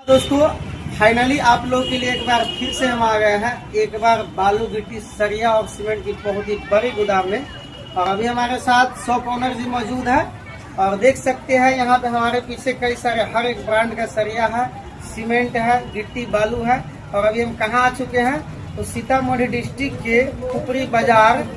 दोस्तों फाइनली आप लोगों के लिए एक बार फिर से हम आ गए हैं, एक बार बालू गिट्टी सरिया और सीमेंट की बहुत ही बड़ी गोदाम में। और अभी हमारे साथ शॉप ओनर जी मौजूद है और देख सकते हैं यहाँ पे हमारे पीछे कई सारे हर एक ब्रांड का सरिया है, सीमेंट है, गिट्टी बालू है। और अभी हम कहाँ आ चुके हैं तो सीतामढ़ी डिस्ट्रिक्ट के खुपरी बाजार,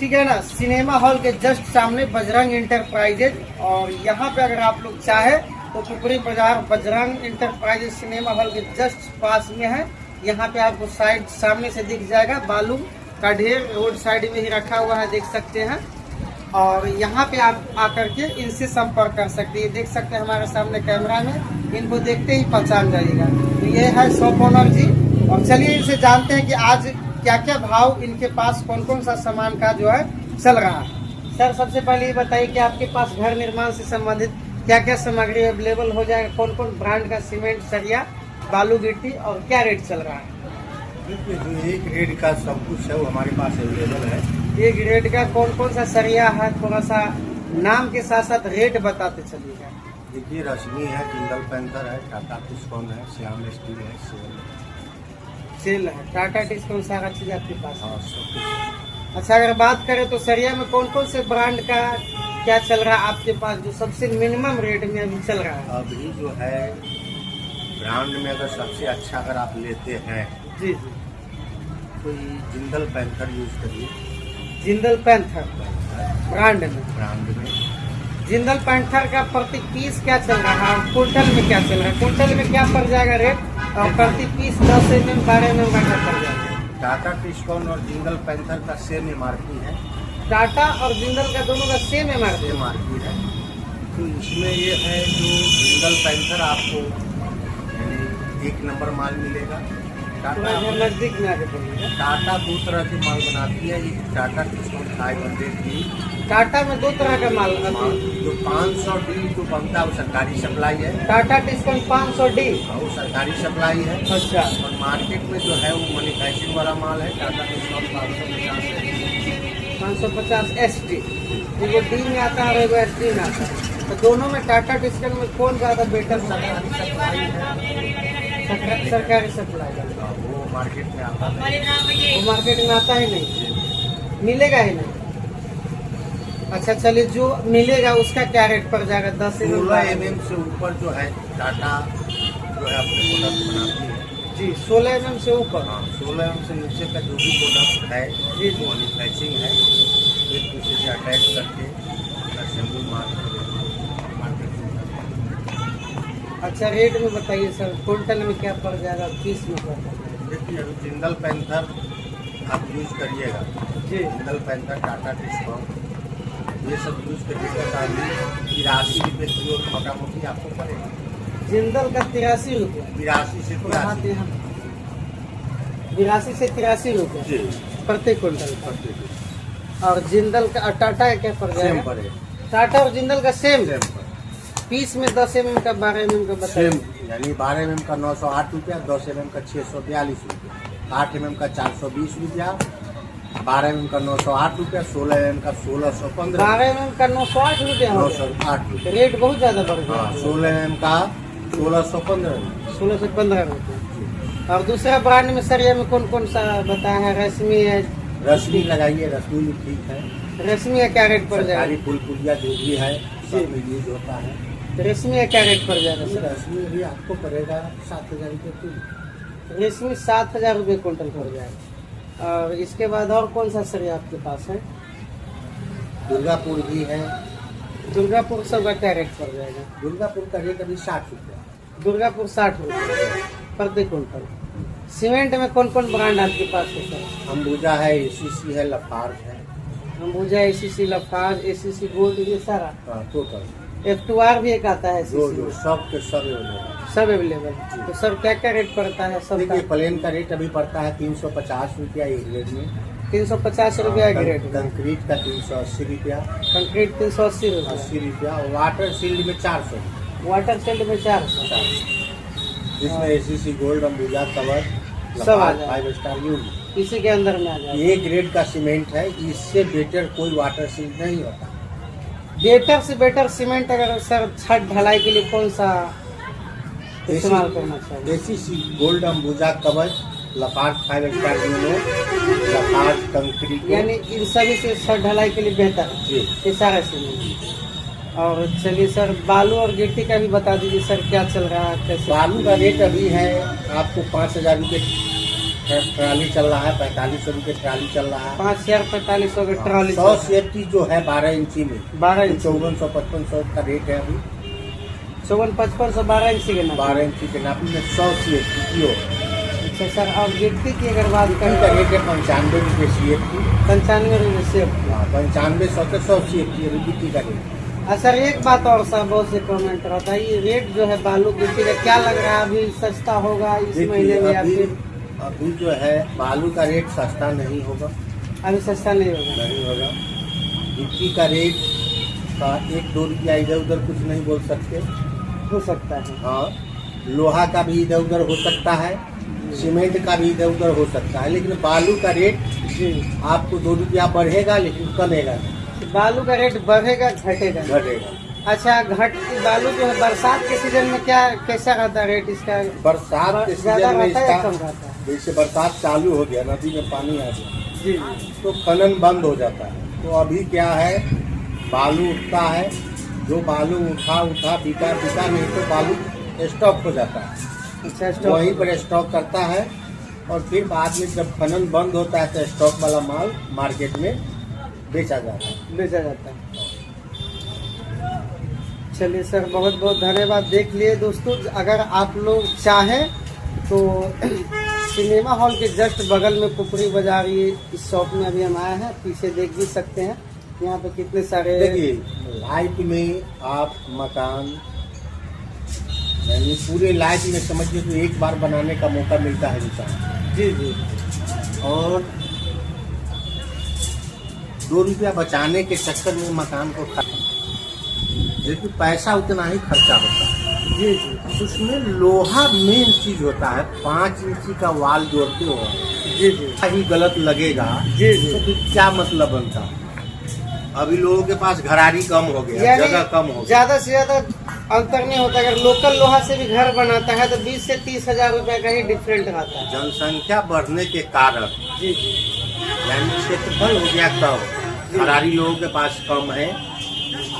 ठीक है ना, सिनेमा हॉल के जस्ट सामने बजरंग इंटरप्राइजेज। और यहाँ पे अगर आप लोग चाहे तो खुपरी बाजार बजरंग इंटरप्राइजेज सिनेमा हॉल के जस्ट पास में है। यहाँ पे आपको साइड सामने से दिख जाएगा, बालू का ढेर रोड साइड में ही रखा हुआ है, देख सकते हैं। और यहाँ पे आप आकर के इनसे संपर्क कर सकते हैं। देख सकते हैं हमारे सामने कैमरा में, इनको देखते ही पहचान जाइएगा। तो ये है शॉप ओनर जी। और चलिए इनसे जानते हैं कि आज क्या क्या भाव इनके पास, कौन कौन सा सामान का जो है चल रहा है। सर सबसे पहले ये बताइए कि आपके पास घर निर्माण से संबंधित क्या क्या सामग्री अवेलेबल हो जाएगा, कौन कौन ब्रांड का सीमेंट, सरिया, बालू गिट्टी और क्या रेट चल रहा है। देखिए जो एक रेट का सब कुछ है वो हमारे पास अवेलेबल है। एक रेट का कौन कौन सा सरिया है, थोड़ा सा नाम के साथ साथ रेट बताते चलिएगा। देखिए रश्मि है, जिंदल पैंथर है, टाटा टिस्कॉन है, श्याम स्टील है, सेल है, टाटा टिस्कॉन सारा चीज आपके पास है। हाँ सब कुछ। अच्छा अगर बात करें तो सरिया में कौन कौन से ब्रांड का क्या चल रहा है आपके पास, जो सबसे मिनिमम रेट में अभी चल रहा है। अभी जो है ब्रांड में अगर सबसे अच्छा अगर आप लेते हैं जी जी, तो ये जिंदल पैंथर यूज करिए। जिंदल पैंथर ब्रांड में, जिंदल पैंथर का प्रति पीस क्या चल रहा है और कुंटल में क्या चल रहा है, कुंटल में क्या पड़ जाएगा रेट, और प्रति पीस 10 mm 12 mm का क्या पड़ जाएगा। टाटा टिस्कॉन और जिंदल पैंथर का सेम MRP है। टाटा और जिंदल का दोनों का सेम MRP है। तो इसमें ये है जो जिंदल पैंथर आपको यानी 1 नंबर माल मिलेगा। टाटा नजदीक में आगे बोलिएगा। टाटा 2 तरह के माल बनाती है, एक टाटा टिस्कॉन 500 डी। टाटा में 2 तरह का माल जो 500 डी जो बनता है वो सरकारी सप्लाई है। टाटा टिस्कॉन 500 डी वो सरकारी सप्लाई है। अच्छा। और मार्केट में जो है वो मैन्युफैक्चरिंग वाला माल है। टाटा टिस्कॉन 550 SD, वो डी में आता है और वो SD में आता है। तो दोनों में टाटा टिस्कॉन में कौन ज्यादा बेटर सरकारी सप्लाई है। वो मार्केट में आता है, वो मार्केट में आता ही नहीं, मिलेगा ही नहीं। अच्छा चलिए, जो मिलेगा उसका क्या रेट पड़ जाएगा। 10 mm से ऊपर जो है टाटा जो है अपने प्रोडक्ट बनाती है जी। 16 mm से ऊपर। हाँ 16 mm से नीचे का जो भी प्रोडक्ट है जी मैन्युफैक्चरिंग है, एक दूसरे से अटैच करके असेंबली मार्केट। अच्छा रेट में बताइए सर, कुंटल में क्या पड़ जाएगा, पीस में क्या पड़ जाएगा। देखिए अभी जिंदल पैंथर आप यूज करिएगा जी, जिंदल पैंथर, टाटा टिस्कॉन ये सब यूज करिएगा तो 83 रुपये किलो मोटा मोटी आपको पड़ेगा। जिंदल का 83 रुपये, 82 से 83 82 से 83 रुपये जी प्रति कुंटल का। और जिंदल का टाटा का क्या पड़ सेम जाएगा। पड़ेगा। टाटा और जिंदल का सेम सेम पीस में 10 mm का 12 mm का बताइए। सेम यानी 12 mm का 908 रुपया, 10 mm का 642 रुपया, 8 mm का 420 रुपया, 12 mm का 908 रुपया, 16 mm का 1615, 12 mm का 908 रुपया हो गया। 908 रुपया। रेट बहुत ज्यादा बढ़ गया। हाँ 16 mm का 1615, 16 से 15 रुपये। और दूसरा ब्रांड में सरिया में कौन कौन सा बताया है। रश्मि है, रश्मि लगाइए, रश्मि भी ठीक है। रश्मि का क्या रेट पड़ जाएगा। सरकारी फुल पुलिया जो भी है सब में यूज होता है। रेशमी का क्या रेट पड़ जाएगा सर। रश्मि भी आपको पड़ेगा 7000 रुपये किलो। रेशमी 7000 रुपये कुंटल पड़ जाएगा। और इसके बाद और कौन सा सरिया आपके पास है। दुर्गापुर भी है। दुर्गापुर सब का क्या रेट पड़ जाएगा। दुर्गापुर का रेट अभी 60 रुपया। दुर्गापुर 60 रुपये प्रति कुंटल। सीमेंट में कौन कौन ब्रांड आपके पास है सर। अंबुजा है, ACC है, लफार्ज है। अंबुजा, ACC, लफार्ज, ACC गोल्ड, ये सारा। टोटल F2R भी एक आता है। जो सब के सब अवेलेबल। सब अवेलेबल। तो सर क्या क्या रेट पड़ता है सब। देखिए प्लेन का रेट अभी पड़ता है 350 रुपया एक ग्रेड में। 350 रुपया ग्रेड में। कंक्रीट का 380 रुपया। कंक्रीट 380 रुपया। 80 रुपया। वाटर सील्ड में 400। वाटर सेल्ड में 400। जिसमें ACC गोल्ड, अंबुजा, कवर सब आ जाएगा। 5 स्टार यूज इसी के अंदर में आ जाएगा। ये ग्रेड का सीमेंट है, इससे बेटर कोई वाटर सील्ड नहीं होता। बेटर से बेटर सीमेंट अगर सर छत ढलाई के लिए कौन सा इस्तेमाल करना चाहिए। एसीसी गोल्ड अंबुजा कवच, लफार्ज 5 स्टार यूनो, लफार्ज कंक्रीट, यानी इन सभी से छत ढलाई के लिए बेहतर है जी। ये सारा सीमेंट। और चलिए सर, बालू और गिट्टी का भी बता दीजिए सर, क्या चल रहा है, कैसे? बालू का रेट अभी है आपको 5,000 रुपये ट्राली चल रहा है, 4500 रुपये ट्राली चल रहा है। 5,045 की ट्रॉली 100 CFT जो है 12 इंची में 12 इंच 5400-5500 का रेट है अभी। 54-55 12 इंची के ना। 12 इंची के नापी में 100 CFT की हो। अच्छा सर, और गिट्टी की अगर बात इनका करें रेट है 95 रुपये CFT। 95 रुपये से। 9500 से 100 CFT अभी गिट्टी का रेट। सर एक बात और सर, बहुत से कमेंट रहता है, ये रेट जो है बालू गिट्टी का क्या लग रहा है, अभी सस्ता होगा इस महीने में या फिर? अभी जो है बालू का रेट सस्ता नहीं होगा, अभी सस्ता नहीं होगा? नहीं होगा। गिट्टी का रेट का 1-2 रुपया इधर उधर कुछ नहीं बोल सकते। हो सकता है। हाँ, लोहा का भी इधर उधर हो सकता है, सीमेंट का भी इधर उधर हो सकता है, लेकिन बालू का रेट जी आपको 2 रुपया बढ़ेगा लेकिन कमेगा नहीं, बालू का रेट बढ़ेगा घटेगा? घटेगा। अच्छा, बालू जो है बरसात के सीजन में क्या कैसा रहता है रेट इसका? बरसात के ज्यादा सीजन में रहता है या इसका, कम रहता है? जैसे बरसात चालू हो गया, नदी में पानी आ गया जी तो खनन बंद हो जाता है। तो अभी क्या है, बालू उठता है, जो बालू उठा बिका नहीं तो बालू स्टॉक हो जाता है, अच्छा, स्टॉक वहीं पर स्टॉक करता है और फिर बाद में जब खनन बंद होता है तो स्टॉक वाला माल मार्केट में बेचा जाता है। बेचा जाता है। चलिए सर, बहुत बहुत धन्यवाद। देख लिए दोस्तों, अगर आप लोग चाहें तो सिनेमा हॉल के जस्ट बगल में पुपरी बाजार, ये इस शॉप में अभी हम आए हैं, पीछे देख भी सकते हैं यहाँ पे कितने सारे। देखिए, लाइफ में आप मकान यानी पूरे लाइफ में समझिए तो एक बार बनाने का मौका मिलता है इंसान, जी जी, और 2 रुपया बचाने के चक्कर में मकान को लेकिन पैसा उतना ही खर्चा होता है। जी जी, उसमें लोहा मेन चीज होता है। 5 इंची का वाल जोड़ते हो जी जी, ही गलत लगेगा जी जी, तो फिर क्या मतलब बनता? अभी लोगों के पास घरारी कम हो गया, यानी जगह कम हो गया, ज्यादा से ज्यादा अंतर नहीं होता। अगर लोकल लोहा से भी घर बनाता है तो 20 से 30 हजार रुपए का ही डिफरेंट रहता है। जनसंख्या बढ़ने के कारण जी जी, यानी क्षेत्रफल हो गया कम, घरारी लोगों के पास कम है,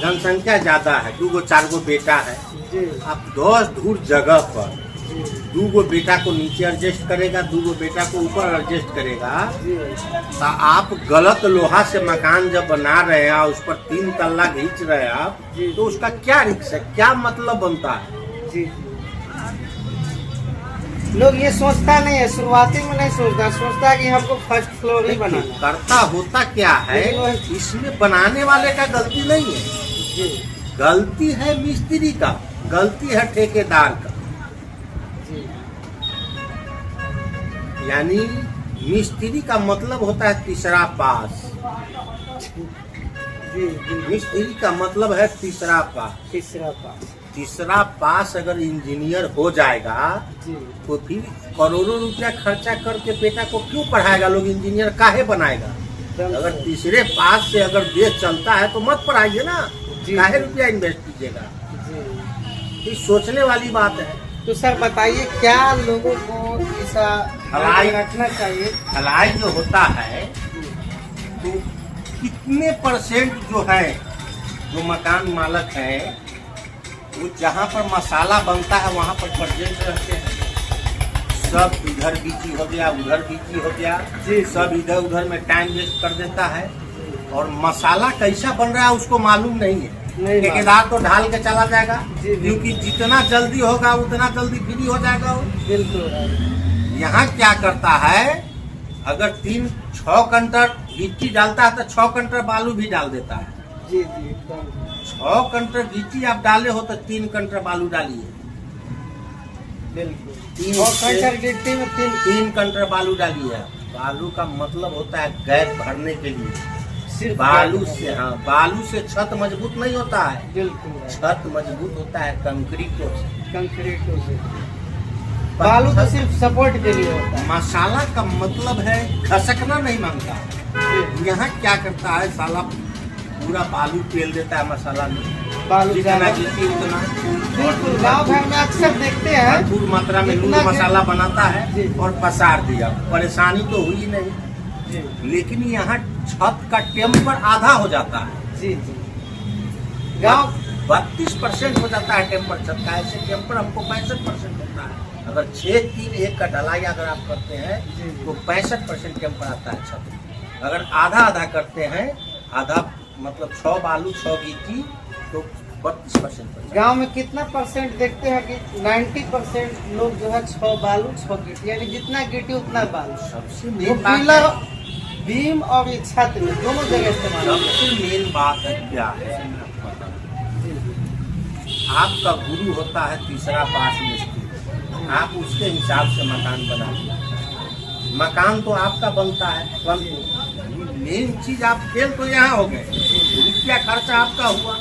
जनसंख्या ज्यादा है, 2-4 गो बेटा है। जी आप 10 धूर जगह पर जी, 2 गो बेटा को नीचे एडजस्ट करेगा, 2 गो बेटा को ऊपर एडजस्ट करेगा, जी तो आप गलत लोहा से मकान जब बना रहे हैं उस पर 3 तल्ला खींच रहे हैं आप, जी। तो उसका क्या रिक्स है, क्या मतलब बनता है? जी। लोग ये सोचता नहीं है, शुरुआती में नहीं सोचता कि हमको फर्स्ट फ्लोर ही बनाना है। करता होता क्या है, लेकिन इसमें बनाने वाले का गलती नहीं है, जी गलती है मिस्त्री का, गलती है ठेकेदार का। जी, यानी मिस्त्री का मतलब होता है तीसरा पास, जी जी, मिस्त्री का मतलब है तीसरा पास। तीसरा पास अगर इंजीनियर हो जाएगा जी, तो फिर करोड़ों रुपया खर्चा करके बेटा को क्यों पढ़ाएगा, लोग इंजीनियर काहे बनाएगा? अगर तीसरे पास से अगर देश चलता है तो मत पढ़ाइए ना, जी। काहे रुपया इन्वेस्ट कीजिएगा? जी। ये सोचने वाली बात है। तो सर बताइए, क्या लोगों को ऐसा ढलाई रखना चाहिए? ढलाई जो होता है तो कितने % जो है, जो मकान मालक है, वो जहाँ पर मसाला बनता है वहाँ पर प्रेजेंट रहते हैं। सब इधर बीची हो गया, उधर बीची हो गया, जी। सब इधर उधर में टाइम वेस्ट कर देता है, और मसाला कैसा बन रहा है उसको मालूम नहीं है। नहीं ठेकेदार तो ढाल के चला जाएगा, जी। क्योंकि जितना जल्दी होगा उतना जल्दी फ्री हो जाएगा वो। बिल्कुल। यहाँ क्या करता है, अगर 3-6 कंटर गिट्टी डालता है तो 6 कंटर बालू भी डाल देता है। जी जी, एकदम 6 कंटर गिट्टी आप डाले हो तो 3 कंटर बालू डालिए, बिल्कुल। 3 और कंकर गिट्टी में 3 कंटर बालू डालिए। बालू का मतलब होता है गैप भरने के लिए, सिर्फ बालू से, हाँ, बालू से छत मजबूत नहीं होता है, बिल्कुल छत मजबूत होता है कंक्रीटों से। कंक्रीट से। बालू तो सिर्फ सपोर्ट के लिए होता है। मसाला का मतलब है घसकना नहीं मांगता। जी, यहाँ क्या करता है साला, पूरा बालू तेल देता है मसाला में, बालू जितना ज्यादा। गिट्टी उतना। बिल्कुल, गांव घर में अक्सर देखते हैं भरपूर मात्रा में लूण इतना कि- मसाला बनाता है जी। और पसार दिया, परेशानी तो हुई नहीं। जी लेकिन यहाँ छत का टेम्पर आधा हो जाता है, जी जी। गांव 32% हो जाता है टेम्पर छत का। ऐसे टेम्पर हमको 65% होता है। अगर 6-3-1 का ढलाई अगर आप करते हैं जी। तो 65% टेम्पर आता है छत में। अगर आधा आधा करते हैं, आधा मतलब 6 बालू 6 गिट्टी, तो 32% हो जाता गांव में कितना परसेंट देखते हैं कि 90% लोग जो है 6 बालू 6 गिट्टी, यानी जितना गिट्टी उतना बालू। है। सबसे वो मेन बात पिलर है, बीम और ये छत में दोनों जगह इस्तेमाल होता सबसे मेन बात है क्या है, है। जी आपका गुरु होता है तीसरा पास मिस्त्री। आप उसके हिसाब से मकान बनाते हैं। मकान तो आपका बनता है, परंतु मेन चीज आप फेल तो यहाँ हो गए, रुपया खर्चा आपका हुआ।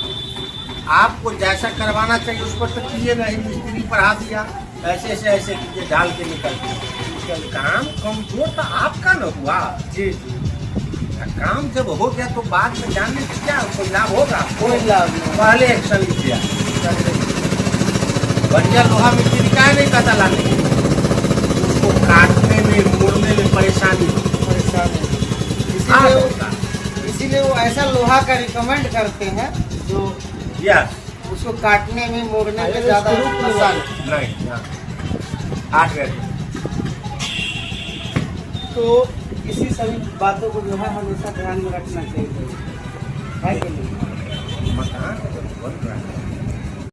आपको जैसा करवाना चाहिए उस पर तो किए नहीं, मिस्त्री बढ़ा दिया, ऐसे से ऐसे कीजिए, डाल के निकल गया। काम कमजोर तो आपका न हुआ। जी जी, काम जब हो गया तो बाद में जानने से क्या कोई लाभ होगा? कोई लाभ नहीं। पहले एक्शन लिया, बढ़िया लोहा मिट्टी का नहीं पता लाने, उसको काटने में मोड़ने में परेशानी होती परेशान है। हाँ, इसीलिए वो ऐसा लोहा का रिकमेंड करते हैं जो यस उसको काटने में मोड़ने में ज्यादा आसान है। नहीं, हार्ड वेयर। तो इसी सभी बातों को जो है हमेशा ध्यान में रखना चाहिए, है कि नहीं? मकान जब बन रहा है